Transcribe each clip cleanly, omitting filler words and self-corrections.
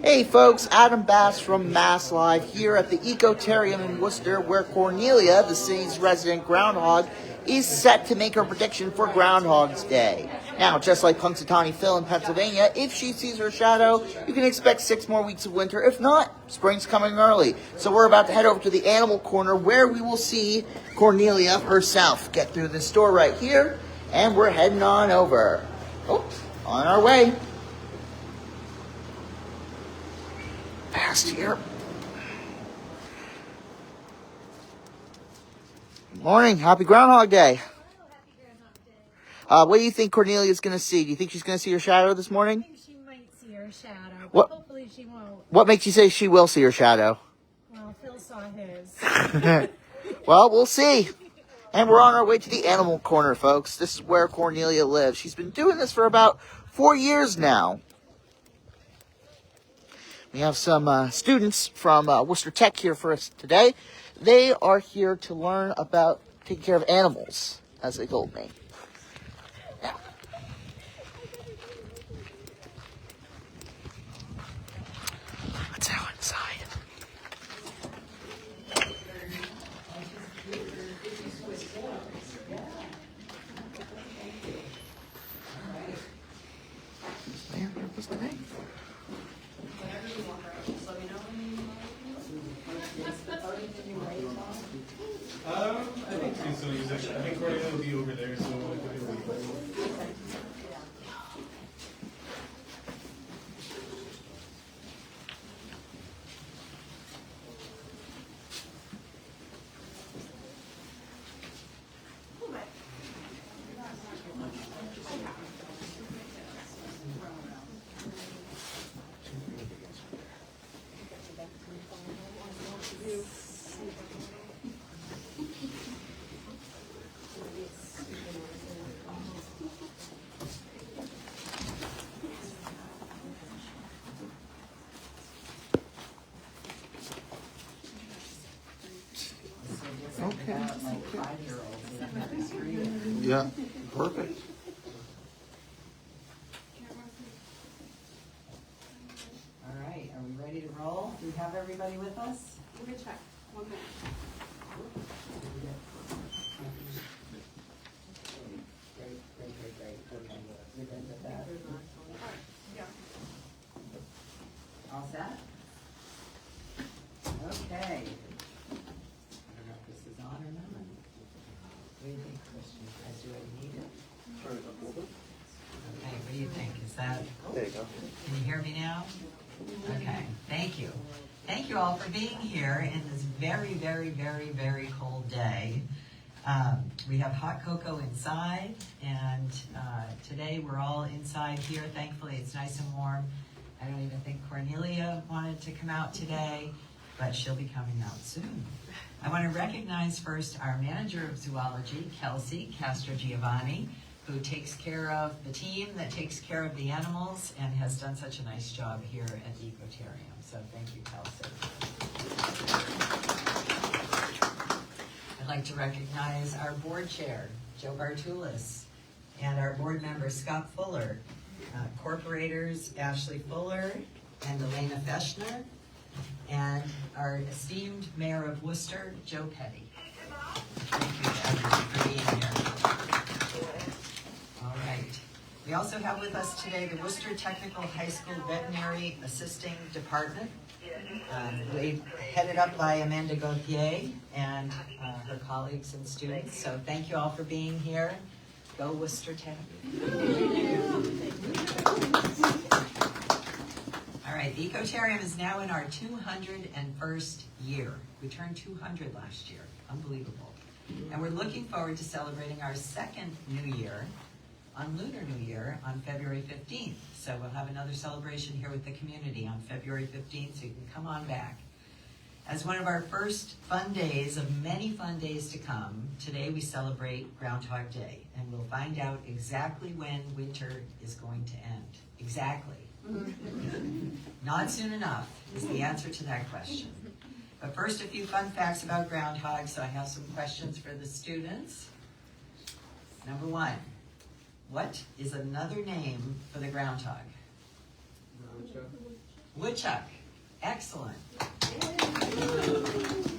Hey folks, Adam Bass from MassLive here at the EcoTarium in Worcester, where Cornelia, the city's resident groundhog, is set to make her prediction for Groundhog's Day. Now, just like Punxsutawney Phil in Pennsylvania, if she sees her shadow, you can expect 6 more weeks of winter. If not, spring's coming early. So we're about to head over to the animal corner where we will see Cornelia herself. Get through this door right here, and we're heading on over. Oh, on our way. Past here. Good morning. Happy Groundhog Day. Happy Groundhog Day. What do you think Cornelia's going to see? Do you think she's going to see her shadow this morning? I think she might see her shadow, but What? hopefully she won't. What makes you say she will see her shadow? Well, Phil saw his. Well, we'll see. And we're on our way to the animal corner, folks. This is where Cornelia lives. She's been doing this for about 4 years now. We have some students from Worcester Tech here for us today. They are here to learn about taking care of animals, as they told me. Now, let's go inside. There was the name. I think we can still use it. I think Cornelia will be over there, so we'll wait. Okay. Yeah, perfect. All right, are we ready to roll? Do we have everybody with us? Let me check. 1 minute. Great. Okay, you're good with that? Yeah. All set? Okay. I don't know if this is on or not. What do you think, Christian? Do I need it? Okay, what do you think? Is that? There you go. Can you hear me now? Okay, thank you. Thank you all for being here in this very cold day. We have hot cocoa inside, and today we're all inside here. Thankfully, it's nice and warm. I don't even think Cornelia wanted to come out today, but she'll be coming out soon. I want to recognize first our manager of zoology, Kelsey Castro-Giovanni, who takes care of the team that takes care of the animals and has done such a nice job here at the EcoTarium. So thank you, Kelsey. I'd like to recognize our board chair, Joe Bartulis, and our board member, Scott Fuller, corporators, Ashley Fuller and Elena Feshner, and our esteemed mayor of Worcester, Joe Petty. Thank you to everyone for being here. All right. We also have with us today the Worcester Technical High School Veterinary Assisting Department, headed up by Amanda Gauthier and her colleagues and students. So thank you all for being here. Go Worcester Tech. All right, the EcoTarium is now in our 201st year. We turned 200 last year. Unbelievable. And we're looking forward to celebrating our second New Year on Lunar New Year on February 15th. So we'll have another celebration here with the community on February 15th, so you can come on back. As one of our first fun days of many fun days to come, today we celebrate Groundhog Day, and we'll find out exactly when winter is going to end. Exactly. Not soon enough is the answer to that question. But first, a few fun facts about groundhogs. So I have some questions for the students. Number one, what is another name for the groundhog? Woodchuck. Excellent.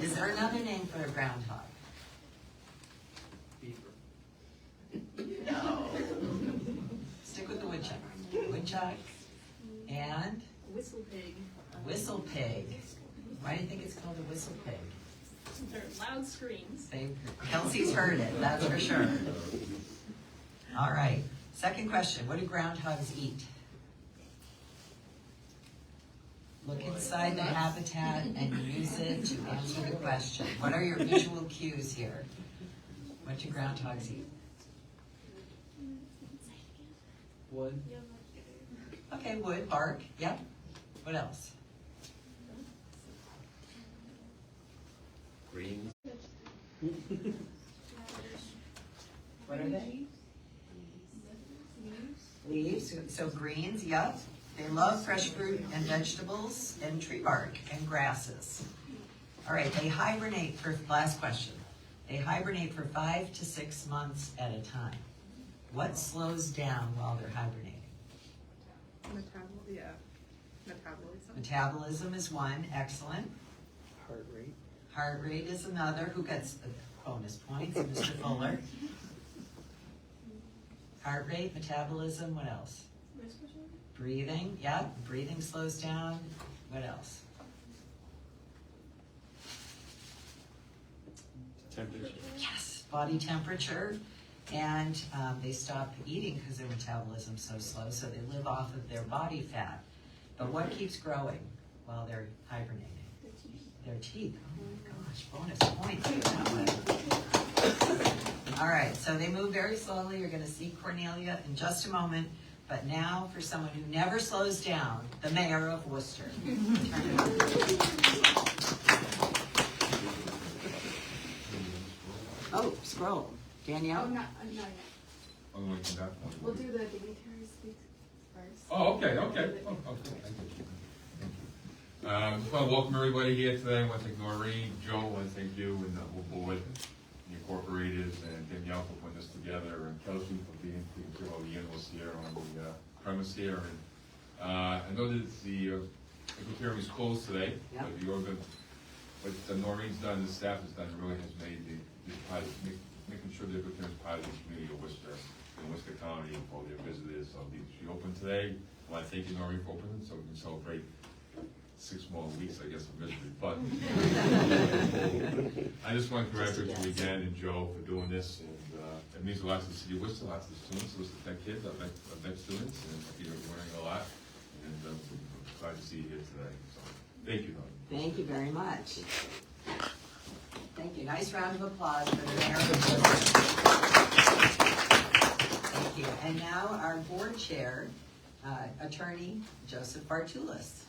Is there another name for a groundhog? No. Stick with the woodchuck. Woodchuck and Whistle pig. whistle pig. Why do you think it's called a whistle pig? They're loud screams. Kelsey's heard it, that's for sure. All right. Second question. What do groundhogs eat? Look inside the habitat and use it to answer the question. What are your visual cues here? What do groundhogs eat? Wood. Okay, wood, bark, yep. What else? Green. What are they? Leaves, so greens, yep. They love fresh fruit and vegetables and tree bark and grasses. All right, they hibernate for, last question. They hibernate for 5 to 6 months at a time. What slows down while they're hibernating? Metabolism. Metabolism is one, excellent. Heart rate. Heart rate is another. Who gets bonus points? Mr. Fuller. Heart rate, metabolism, what else? Breathing, yeah, breathing slows down. What else? Temperature. Yes, body temperature. And they stop eating because their metabolism's so slow, so they live off of their body fat. But what keeps growing while they're hibernating? Their teeth. Oh my gosh, bonus points for that one. All right, so they move very slowly. You're going to see Cornelia in just a moment. But now, for someone who never slows down, the mayor of Worcester. Turn it on. Oh, scroll. Danielle? Not yet. Oh, we can back one. We'll do the dignitary speak first. Oh, okay. Thank you. Just want to welcome everybody here today. I want to thank Noreen, Joe, I want to thank you and the whole board, the incorporators, and Danielle for putting this together, and Kelsey for being care of all the animals here on the premise here. And I know that the EcoTarium is closed today, Yep. but what Noreen's done, the staff has done, really has made making sure the EcoTarium is part of the community of Worcester and Worcester County and for their visitors. So she opened today. I want to thank you, Noreen, for opening, so we can celebrate 6 more weeks, I guess, of misery. But I just want to congratulate you again and Joe for doing this. And it means a lot to the city of Worcester, lots of the students, Worcester Tech kids, our Tech students, and you're learning a lot. And I'm glad to see you here today. So thank you, Noreen. Thank you very much. Thank you. Nice round of applause for the mayor of Worcester. Thank you. And now our board chair, Attorney Joseph Bartulis.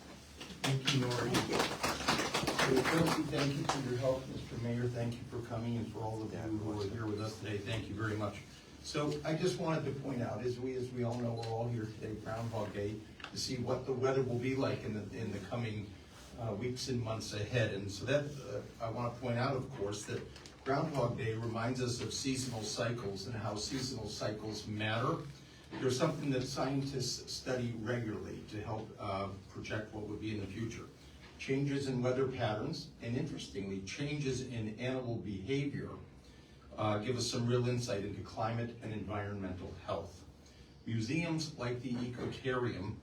Thank you, Noreen. Thank you. Kelsey, thank you for your help. Mr. Mayor, thank you for coming, and for all of you who are here with us today, thank you very much. So I just wanted to point out, as we all know, we're all here today, Groundhog Day, to see what the weather will be like in the coming weeks and months ahead. And so that I want to point out, of course, that Groundhog Day reminds us of seasonal cycles and how seasonal cycles matter. There's something that scientists study regularly to help project what would be in the future. Changes in weather patterns, and interestingly, changes in animal behavior give us some real insight into climate and environmental health. Museums like the EcoTarium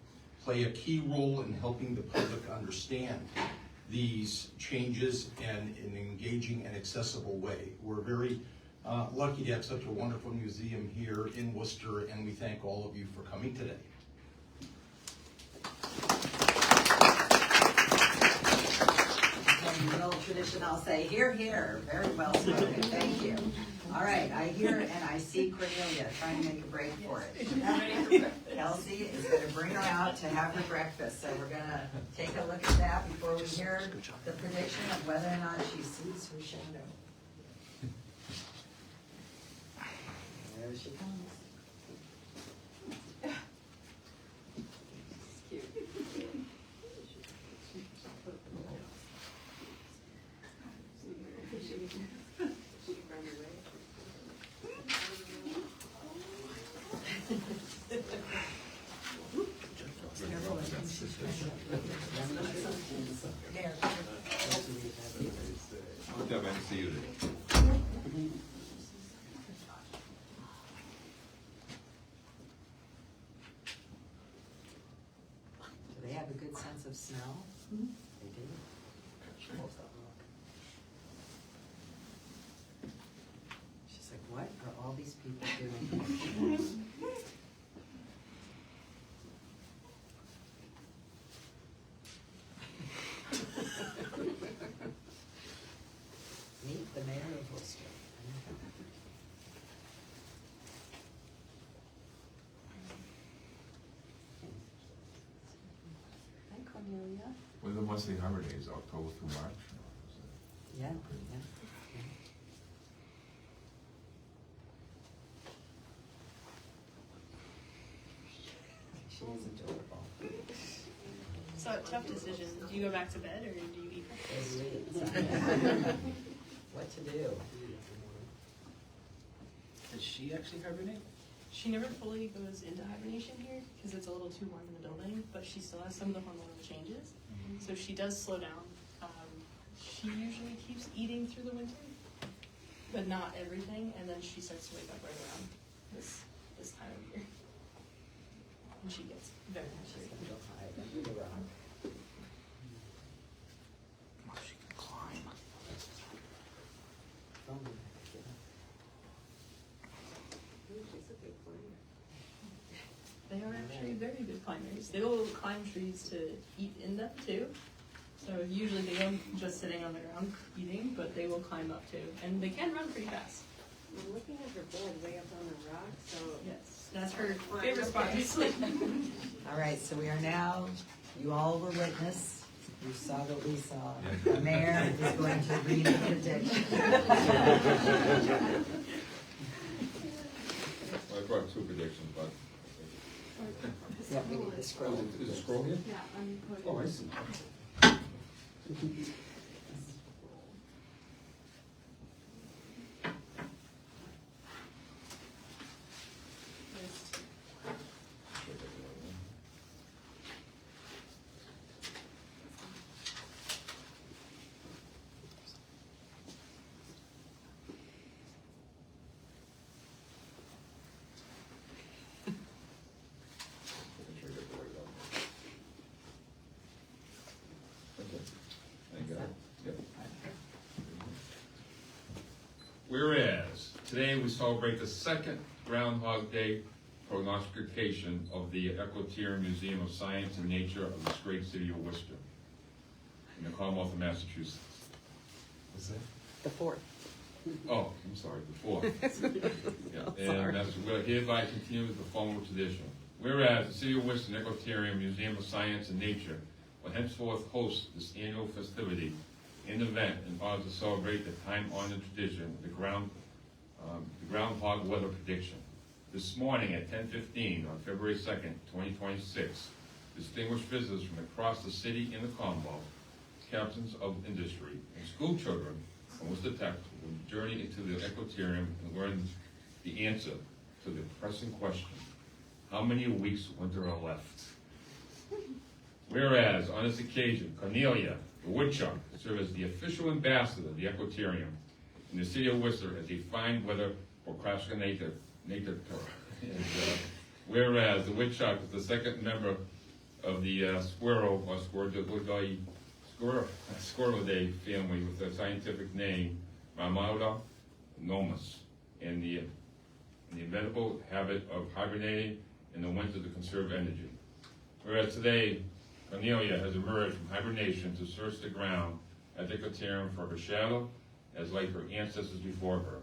play a key role in helping the public understand these changes and in an engaging and accessible way. We're very lucky to have such a wonderful museum here in Worcester, and we thank all of you for coming today. And the old tradition, I'll say, hear, hear. Very well spoken. Thank you. All right, I hear and I see Cornelia trying to make a break for it. Kelsey is going to bring her out to have her breakfast. So we're going to take a look at that before we hear the prediction of whether or not she sees her shadow. There she comes. see you there. Do they have a good sense of smell? They do. She's like, what are all these people doing? Meet the mayor of Worcester. Hi, Cornelia. When the monthly holidays, October through March? Yeah, yeah. She is adorable. So tough decision. Do you go back to bed or do you eat breakfast? What to do? Does she actually hibernate? She never fully goes into hibernation here because it's a little too warm in the building, but she still has some of the hormonal changes. So she does slow down. She usually keeps eating through the winter, but not everything, and then she starts to wake up right around this time of year. And she gets very She's hungry. gonna go hide under the rock. Oh, she can climb. Oh, my goodness. They are actually very good climbers. They will climb trees to eat in them too. So usually they don't just sitting on the ground eating, but they will climb up too. And they can run pretty fast. I'm looking at her bed way up on the rock, so. Yes, that's her favorite spot to sleep. All right, so we are now, you all were witness, you saw what we saw. The mayor is going to read the prediction. Well, I brought two predictions, but. Yeah, we need to scroll. Is it scroll here? Yeah, I'm putting. Oh, I see. Whereas, today we celebrate the second Groundhog Day prognostication of the EcoTarium Museum of Science and Nature of this great city of Worcester, in the Commonwealth of Massachusetts. What's that? The fourth. Oh, I'm sorry, the fourth. Yeah, and that's, we're hereby continue the formal tradition. Whereas the City of Worcester EcoTarium Museum of Science and Nature will henceforth host this annual festivity and event in order to celebrate the time-honored tradition of the groundhog weather prediction. This morning at 10:15 on February 2nd, 2026, distinguished visitors from across the city and the Commonwealth, captains of industry, and school children from Worcester Tech will journey into the EcoTarium and learn the answer to the pressing question: how many weeks winter are left? Whereas, on this occasion, Cornelia, the woodchuck, serves as the official ambassador of the EcoTarium in the city of Worcester as a fine weather procrastinator. Whereas the woodchuck is the second member of the squirrel Squirrelidae family with the scientific name Mammalda nomus, and the inevitable habit of hibernating in the winter to conserve energy. Whereas today, Cornelia has emerged from hibernation to search the ground at the EcoTarium for her shadow, as like her ancestors before her.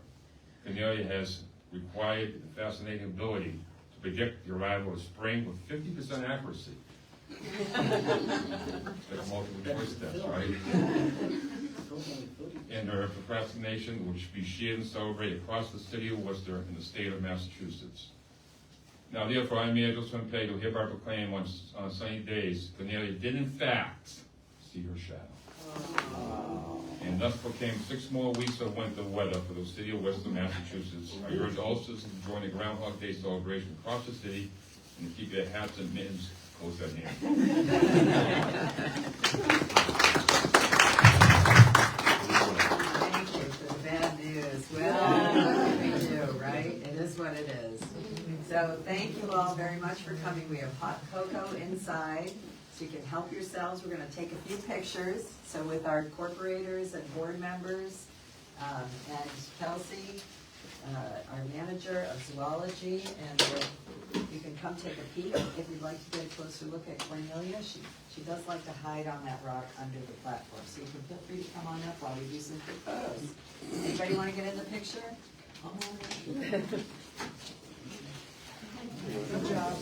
Cornelia has required the fascinating ability to predict the arrival of spring with 50% accuracy. It's like a multiple choice test, right? And her procrastination, which be shared and celebrated across the city of Worcester and the state of Massachusetts. Now, therefore, I, Mayor Joseph Pay, do hereby proclaim on sunny days, Cornelia did in fact see her shadow. And thus proclaim 6 more weeks of winter weather for the city of Worcester, Massachusetts. I urge all citizens to join the Groundhog Day celebration across the city and to keep their hats and mittens close at hand. Thank you. for coming. We have hot cocoa inside, so you can help yourselves. We're gonna take a few pictures. So with our corporators and board members, and Kelsey, our manager of zoology, and you can come take a peek if you'd like to get a closer look at Cornelia. She does like to hide on that rock under the platform, so you can feel free to come on up while we do some quick photos. Anybody want to get in the picture? Come on in. Good job.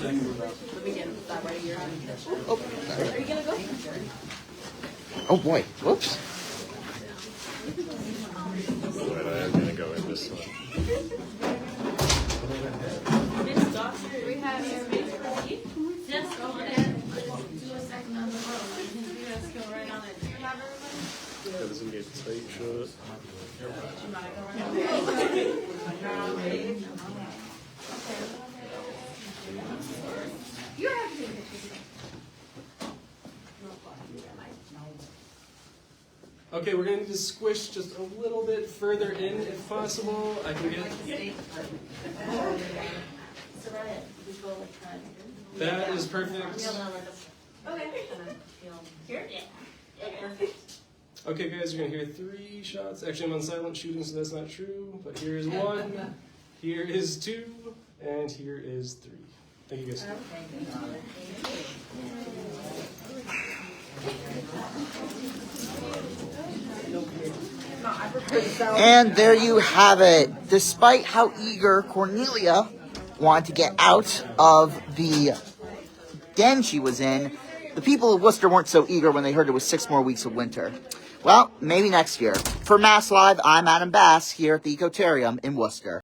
Let me get that right here. Oh, Are you gonna go? oh boy, whoops. But I am gonna go in this one. Do we have your space for me? Just go ahead, do a second on the road. You guys go right on it. Do you have everybody? That doesn't get tight shut. You have to take pictures. Okay, we're gonna need to squish just a little bit further in if possible. I can get So that we go like that. that is perfect. Okay. Here? Yeah. Perfect. Okay guys, you're gonna hear 3 shots. Actually I'm on silent shooting, so that's not true. But here is 1, here is 2, and here is 3. Thank you guys. And there you have it. Despite how eager Cornelia wanted to get out of the den she was in, the people of Worcester weren't so eager when they heard it was 6 more weeks of winter. Well, maybe next year. For MassLive, I'm Adam Bass here at the EcoTarium in Worcester.